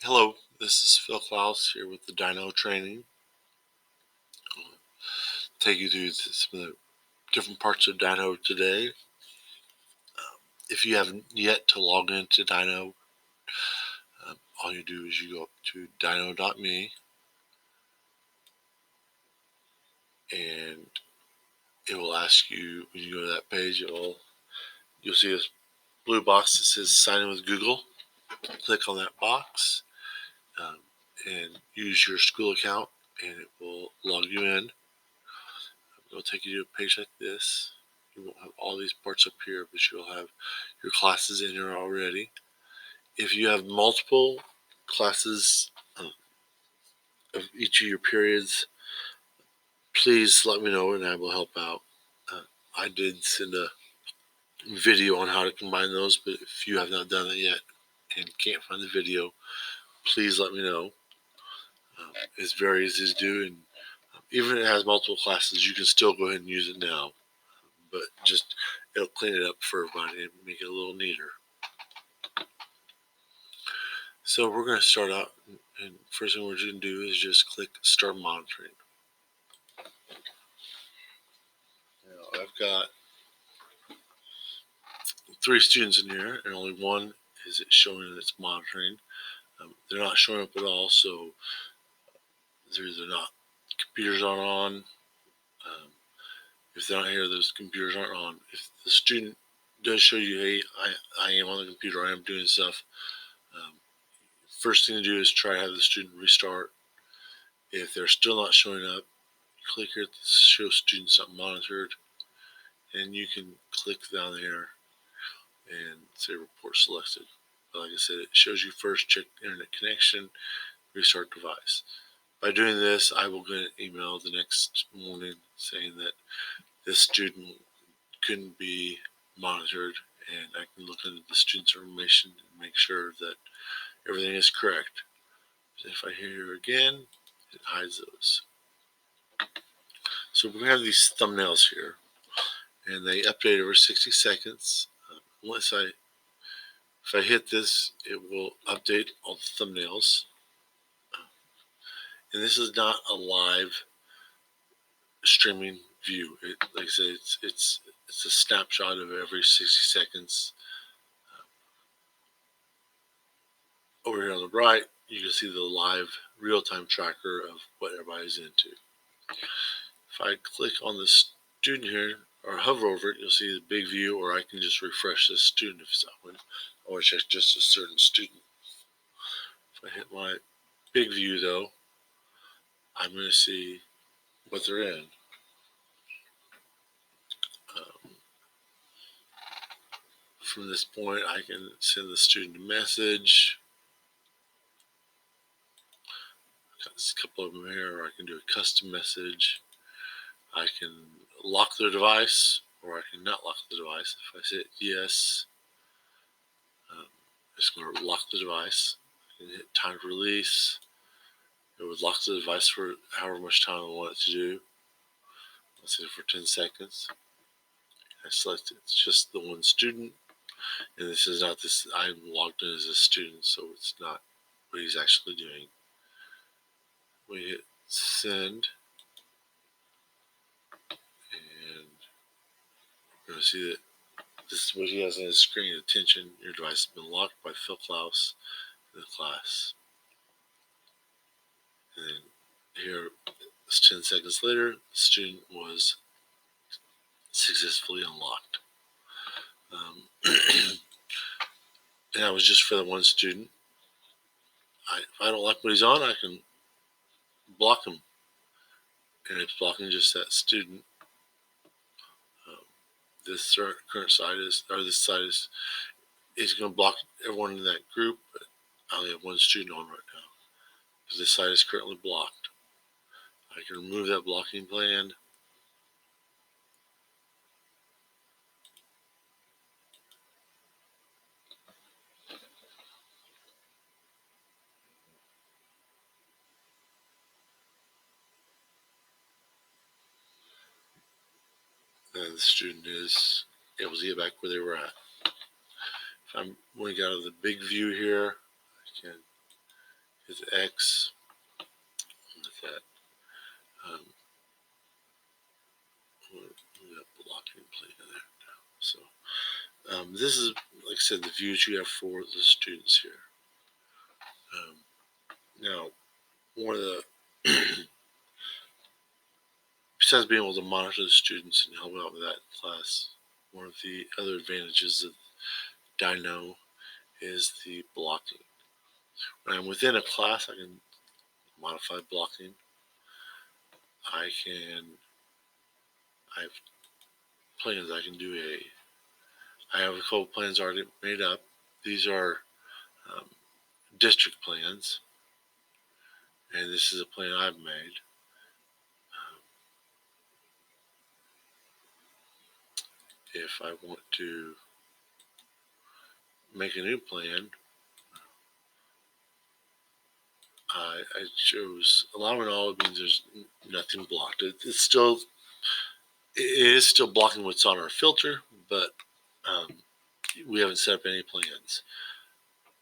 Hello, this is Phil Klaus here with the DyKnow training. I'll take you through some of the different parts of DyKnow today. If you haven't yet to log into DyKnow, all you do is you go up to DyKnow.me and it will ask you, when you go to that page, you'll see a blue box that says sign in with Google. Click on that box and use your school account and it will log you in. It'll take you to a page like this. You won't have all these parts up here, but you'll have your classes in here already. If you have multiple classes of each of your periods, please let me know and I will help out. I did send a video on how to combine those, but if you have not done it yet and can't find the video, please let me know. It's very easy to do, and even if it has multiple classes, you can still go ahead and use it now. But just it'll clean it up for everybody and make it a little neater. So we're going to start out, and first thing we're going to do is just click Start Monitoring. Now I've got 3 students in here, and only one is it showing that it's monitoring. They're not showing up at all, so they're either not computers aren't on. If they're not here, those computers aren't on. If the student does show you, hey, I am on the computer, I am doing stuff, first thing to do is try to have the student restart. If they're still not showing up, click here to show students not monitored, and you can click down there and say report selected. But like I said, it shows you first check internet connection, restart device. By doing this, I will get an email the next morning saying that this student couldn't be monitored, and I can look into the student's information and make sure that everything is correct. If I hit here again, it hides those. So we're going to have these thumbnails here, and they update over 60 seconds. If I hit this, it will update all the thumbnails. And this is not a live streaming view. Like I said, it's a snapshot of every 60 seconds. Over here on the right, you can see the live real-time tracker of what everybody's into. If I click on the student here or hover over it, you'll see the big view, or I can just refresh this student if I want to check just a certain student. If I hit my big view though, I'm going to see what they're in. From this point, I can send the student a message. Got a couple of them here, or I can do a custom message. I can lock their device, or I can not lock the device. If I say yes, it's going to lock the device. I can hit time to release. It would lock the device for however much time I want it to do. Let's say for 10 seconds. I select it's just the one student, and this is not this. I'm logged in as a student, so it's not what he's actually doing. We hit send, and we're going to see that this is what he has on his screen. Attention, your device has been locked by Phil Klaus in the class. And then here, 10 seconds later, the student was successfully unlocked. And that was just for the one student. If I don't like what he's on, I can block him. And it's blocking just that student. This current side is, or this side is going to block everyone in that group, but I only have one student on right now. Because this side is currently blocked. I can remove that blocking plan. And the student is able to get back where they were at. If I'm going to go to the big view here, I can his X. Look at that. We got blocking plane in there now. So this is, like I said, the views you have for the students here. Now, one of the besides being able to monitor the students and help out with that in class, one of the other advantages of DyKnow is the blocking. When I'm within a class, I can modify blocking. I have plans. I have a couple plans already made up. These are district plans, and this is a plan I've made. If I want to make a new plan, I chose allowing all. It means there's nothing blocked. It is still blocking what's on our filter, but we haven't set up any plans.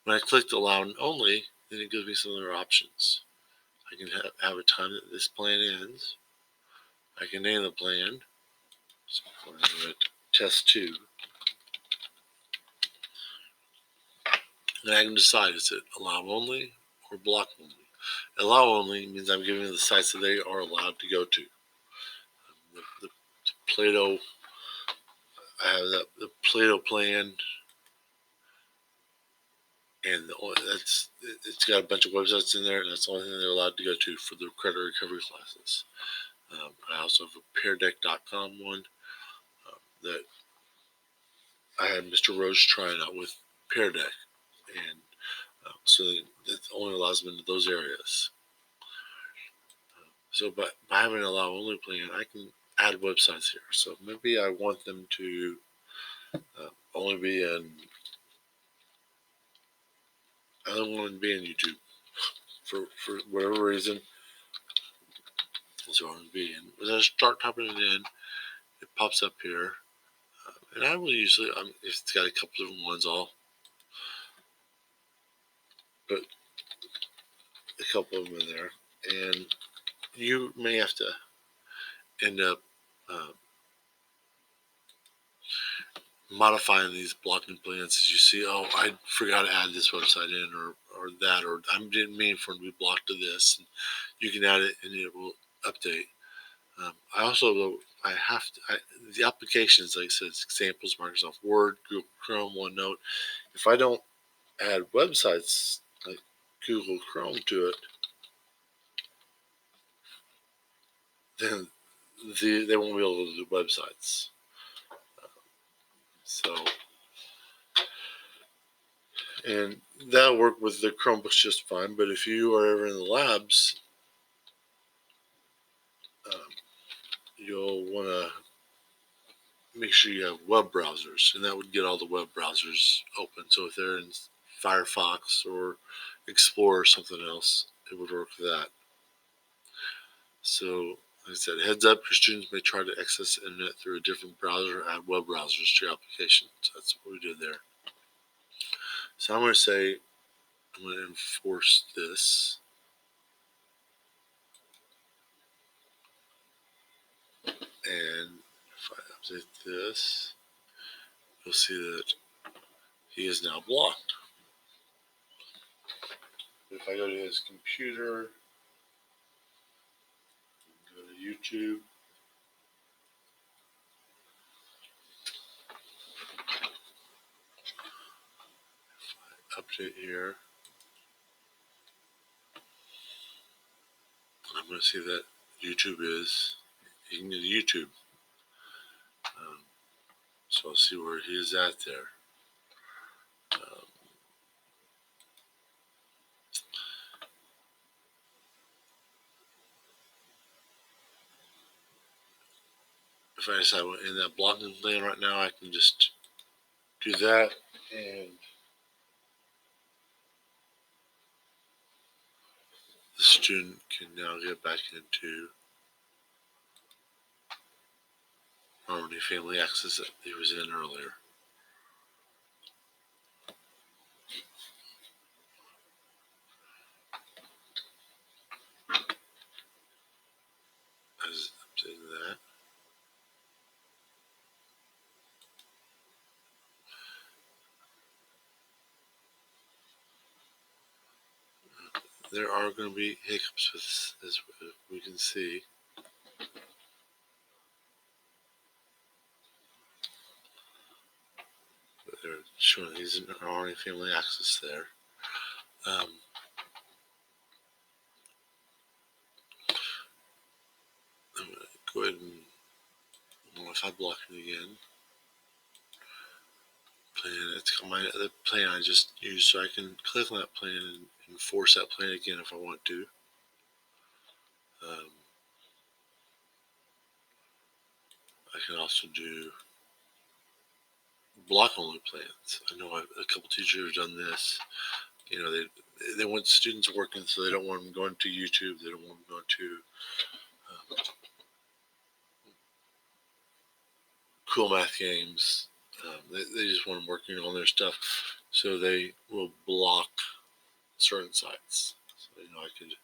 When I clicked allow only, then it gives me some other options. I can have a time that this plan ends. I can name the plan. So I'm going to test 2. And I can decide, is it allow only or block only? Allow only means I'm giving the sites that they are allowed to go to. The Plato, I have the Plato plan, and it's got a bunch of websites in there, and that's the only thing they're allowed to go to for the credit recovery classes. I also have a peardeck.com one that I had Mr. Rose trying out with Pear Deck, and so that only allows them into those areas. So by having an allow only plan, I can add websites here. So maybe I want them to only be in. I don't want to be in YouTube for whatever reason. So I want to be in. As I start typing it in, it pops up here, and I will usually. If it's got a couple different ones, I'll put a couple of them in there, and you may have to end up modifying these blocking plans as you see, oh, I forgot to add this website in or that, or I didn't mean for it to be blocked to this. And you can add it and it will update. The applications, like I said, examples, Microsoft Word, Google Chrome, OneNote. If I don't add websites like Google Chrome to it, then they won't be able to do websites. And that'll work with the Chromebooks just fine. But if you are ever in the labs, you'll want to make sure you have web browsers, and that would get all the web browsers open. So if they're in Firefox or Explorer or something else, it would work with that. So, like I said, heads up, your students may try to access the internet through a different browser, add web browsers to your application. So that's what we did there. So I'm going to say, I'm going to enforce this. And if I update this, you'll see that he is now blocked. If I go to his computer, go to YouTube, update here, I'm going to see that YouTube is, you can get YouTube. So I'll see where he is at there. If I decide in that blocking plan right now, I can just do that, and the student can now get back into Harmony Family Access that he was in earlier. there are going to be hiccups with this, as we can see. But they're showing these are already family access there. I'm going to go ahead and modify blocking again. Plan. It's the plan I just used, so I can click on that plan and enforce that plan again if I want to. I can also do block only plans. I know a couple teachers have done this. You know, they want students working, so they don't want them going to YouTube. They don't want them going to cool math games. They just want them working on their stuff, so they will block certain sites. So I could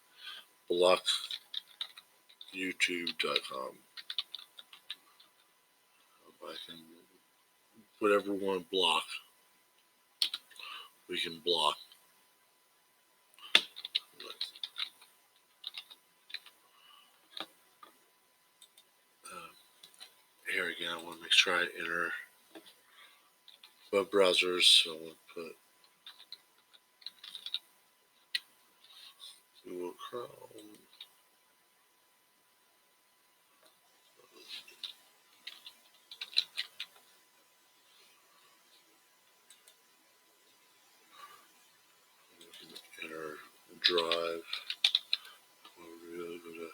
block YouTube.com. I can whatever we want to block, we can block. Here again, I want to make sure I enter web browsers. So I'm going to put Google Chrome. Enter Drive. We'll go to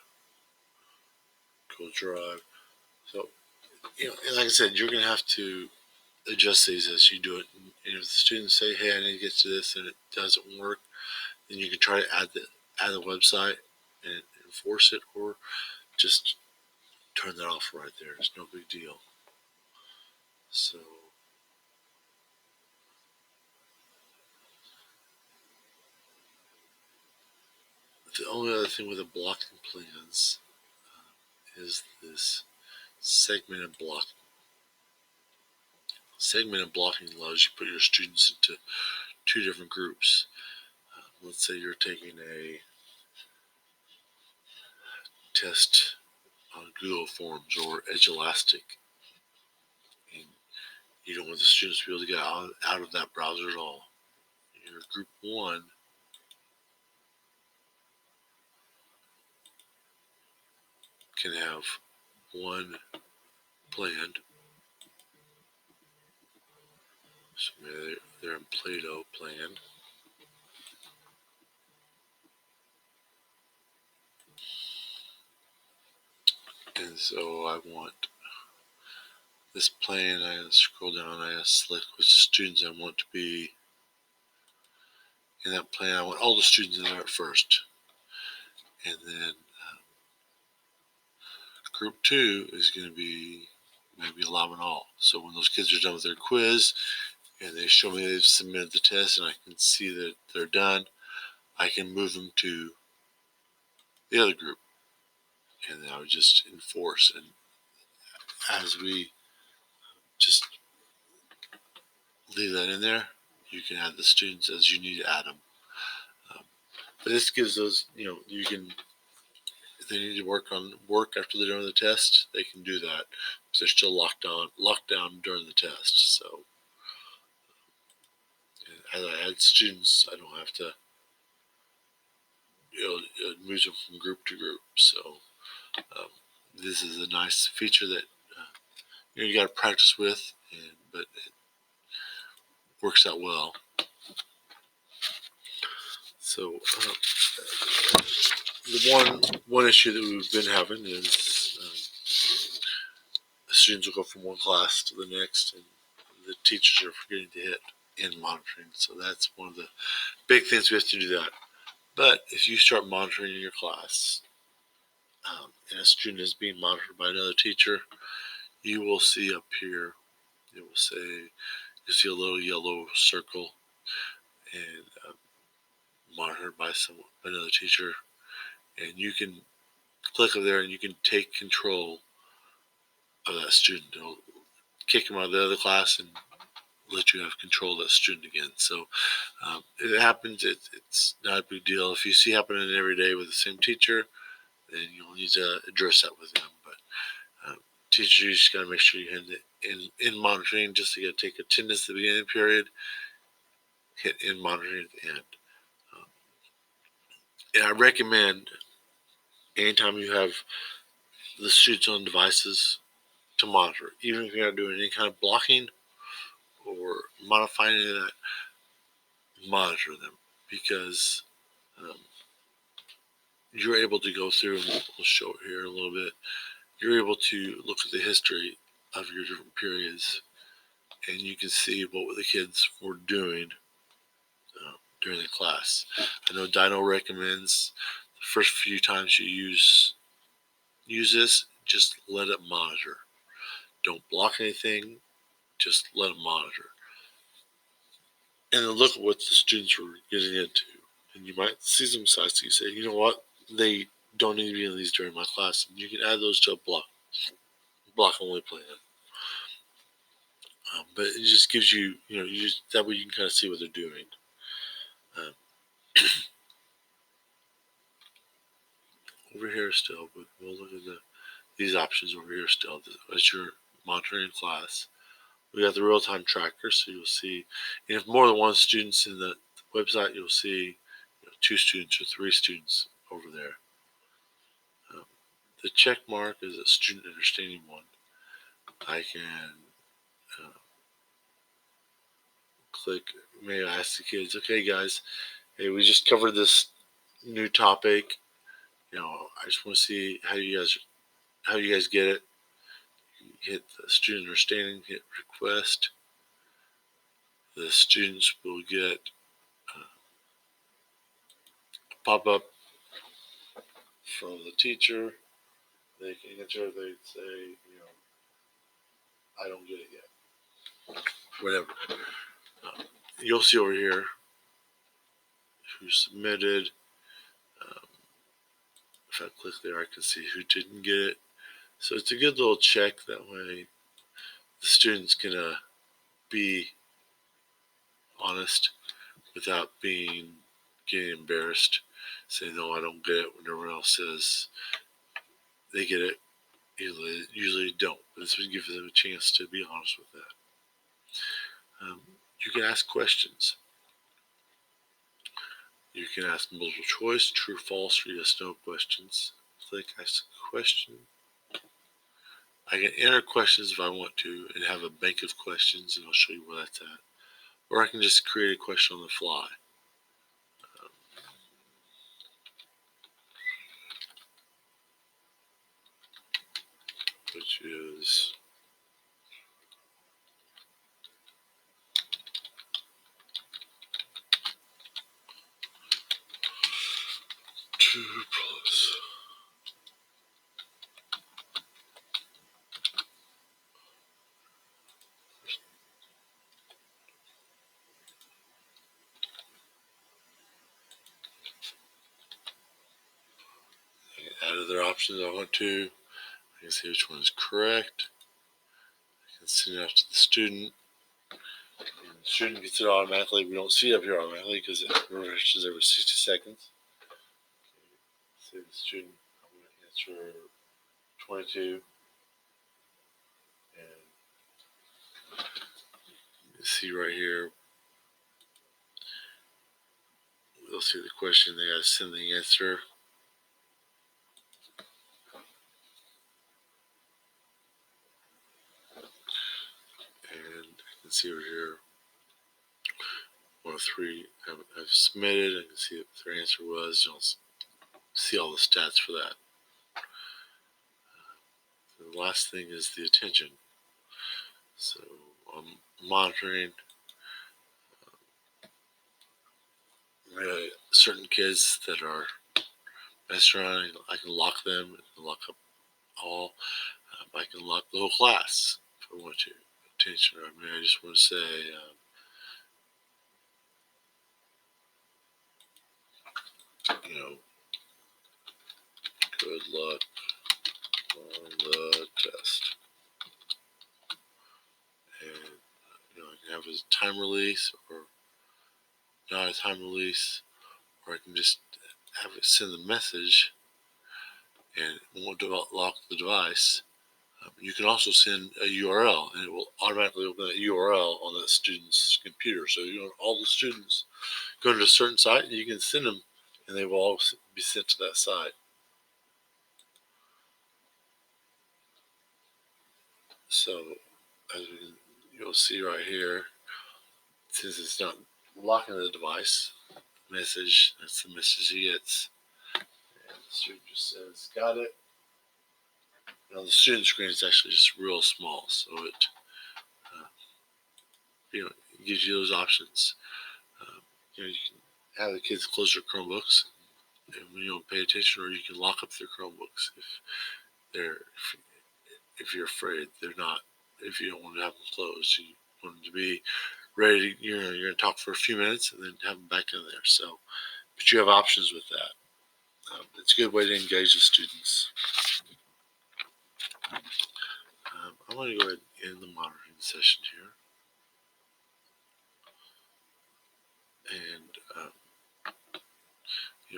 Google Drive. So, and like I said, you're going to have to adjust these as you do it. And if the students say, "Hey, I need to get to this," and it doesn't work, then you can try to add the website and enforce it, or just turn that off right there. It's no big deal. So the only other thing with the blocking plans is this segmented blocking. Segmented blocking allows you to put your students into two different groups. Let's say you're taking a test on Google Forms or Edge Elastic, and you don't want the students to be able to get out of that browser at all. Your group one can have one plan. So maybe they're in Play-Doh plan. And so I want this plan. I scroll down. I select which students I want to be in that plan. I want all the students in there at first. And then group two is going to be maybe allowing all. So when those kids are done with their quiz and they show me they've submitted the test and I can see that they're done, I can move them to the other group. And then I would just enforce. And as we just leave that in there, you can add the students as you need to add them. But this gives those, you can, if they need to work after they're done with the test, they can do that because they're still locked down during the test. So as I add students, I don't have to, it moves them from group to group. So this is a nice feature that you got to practice with, but it works out well. So the one issue that we've been having is students will go from one class to the next, and the teachers are forgetting to hit end monitoring. So that's one of the big things we have to do that. But if you start monitoring in your class, and a student is being monitored by another teacher, you will see up here, it will say, you'll see a little yellow circle and monitored by another teacher, and you can click over there and you can take control of that student. It'll kick them out of the other class and let you have control of that student again. So it happens. It's not a big deal. If you see happening every day with the same teacher, then you'll need to address that with them. But teachers, you just got to make sure you hit in monitoring. Just to take attendance at the beginning of the period, hit in monitoring at the end. And I recommend anytime you have the students on devices to monitor, even if you're not doing any kind of blocking or modifying any of that, monitor them, because you're able to go through, and we'll show it here a little bit, you're able to look at the history of your different periods, and you can see what the kids were doing during the class. I know DyKnow recommends the first few times you use this, just let it monitor. Don't block anything, just let it monitor. And then look at what the students were getting into. And you might see some sites that you say, you know what, they don't need to be in these during my class. And you can add those to a block only plan. But it just gives you, that way you can kind of see what they're doing. Over here still, but we'll look at these options over here still as you're monitoring class. We got the real-time tracker, so you'll see, and if more than one student's in the website, you'll see 2 students or 3 students over there. The check mark is a student understanding one. I can click, may I ask the kids, okay guys, hey, we just covered this new topic. I just want to see how you guys get it. Hit the student understanding, hit request. The students will get a pop-up from the teacher. They can answer. They say, I don't get it yet. Whatever. You'll see over here who submitted. If I click there, I can see who didn't get it. So it's a good little check. That way the student's going to be honest without getting embarrassed, saying, no, I don't get it, when everyone else says they get it. Usually don't. But this would give them a chance to be honest with that. You can ask questions. You can ask multiple choice, true, false, or yes, no questions. Click ask a question. I can enter questions if I want to and have a bank of questions, and I'll show you where that's at. Or I can just create a question on the fly. Which is 2 plus. I can add other options I want to. I can see which one is correct. I can send it out to the student. And the student gets it automatically. We don't see it up here automatically because it refreshes every 60 seconds. Say the student, I'm going to answer 22. And you see right here, they'll see the question, they got to send the answer. And I can see over here, 1 of 3 have submitted. I can see what their answer was. You'll see all the stats for that. The last thing is the attention. So I'm monitoring certain kids that are messing around. I can lock them, I can lock up all. I can lock the whole class if I want to. Attention. I just want to say, good luck on the test. And I can have a time release or not a time release, or I can just have it send the message and it won't lock the device. You can also send a URL and it will automatically open that URL on that student's computer. So all the students go to a certain site and you can send them and they will all be sent to that site. So as you'll see right here, since it's not locking the device, message, that's the message he gets. And the student just says, got it. Now the student screen is actually just real small, so it gives you those options. You can have the kids close their Chromebooks and pay attention, or you can lock up their Chromebooks if you're afraid they're not. If you don't want to have them closed, you want them to be ready. You're going to talk for a few minutes and then have them back in there. So, but you have options with that. It's a good way to engage the students. I'm going to go ahead and end the monitoring session here. And,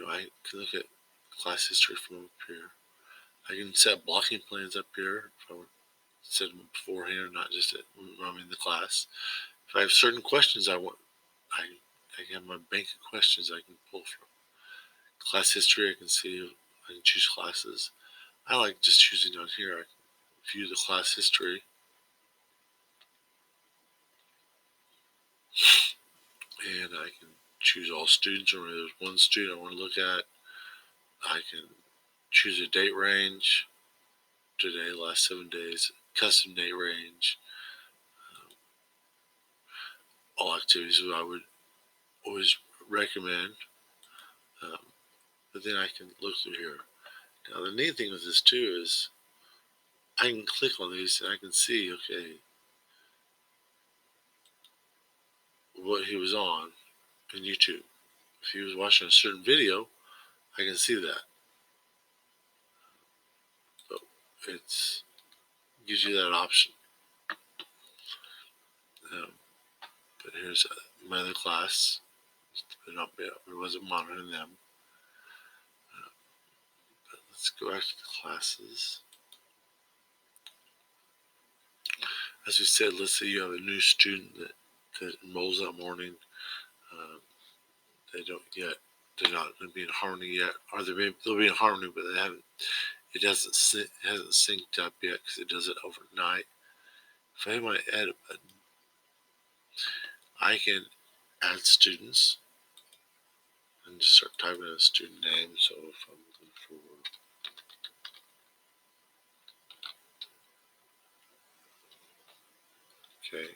I can look at class history from up here. I can set blocking plans up here if I want to set them beforehand, not just when I'm in the class. If I have certain questions I can have my bank of questions I can pull from. Class history, I can choose classes. I like just choosing down here. I can view the class history. And I can choose all students, or there's one student I want to look at. I can choose a date range, today, last 7 days, custom date range, all activities that I would always recommend. But then I can look through here. Now the neat thing with this too is I can click on these and I can see, okay, what he was on in YouTube. If he was watching a certain video, I can see that. So it gives you that option. But here's my other class. It wasn't monitoring them. But let's go back to the classes. As we said, let's say you have a new student that enrolls that morning. They're not going to be in harmony yet, or they'll be in harmony, but it hasn't synced up yet because it does it overnight. If I hit my edit button, I can add students and just start typing in a student name. So if I'm looking for okay,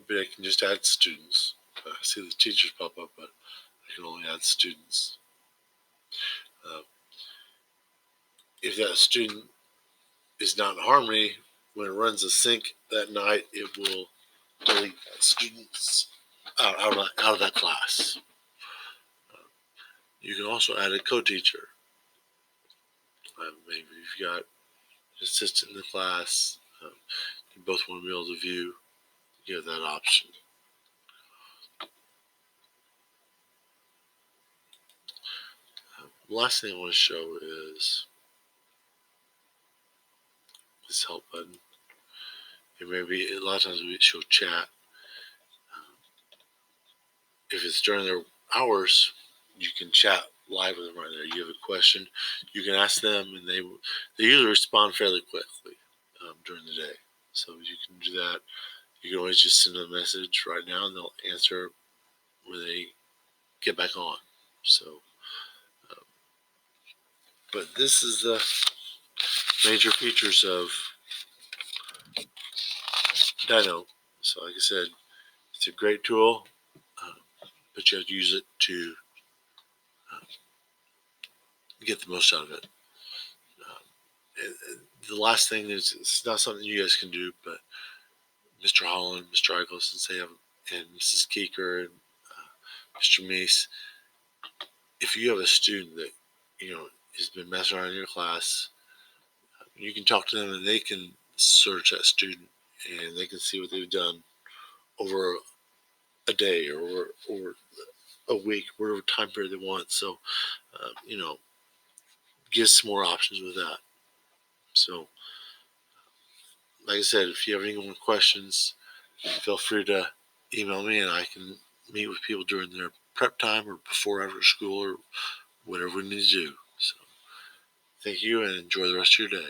but I can just add students. I see the teachers pop up, but I can only add students. If that student is not in harmony, when it runs a sync that night, it will delete that students out of that class. You can also add a co-teacher. Maybe you've got an assistant in the class. You both want to be able to view. You have that option. The last thing I want to show is this help button. It may be a lot of times we show chat. If it's during their hours, you can chat live with them right there. You have a question, you can ask them, and they usually respond fairly quickly during the day. So you can do that. You can always just send them a message right now, and they'll answer when they get back on. So, but this is the major features of DyKnow. So, like I said, it's a great tool, but you have to use it to get the most out of it. The last thing is, it's not something you guys can do, but Mr. Holland, Mr. Eichelson, and Mrs. Keeker, and Mr. Meese, if you have a student that has been messing around in your class, you can talk to them and they can search that student and they can see what they've done over a day or a week, whatever time period they want. So, get some more options with that. So, like I said, if you have any more questions, feel free to email me, and I can meet with people during their prep time or before after school or whatever we need to do. So, thank you, and enjoy the rest of your day.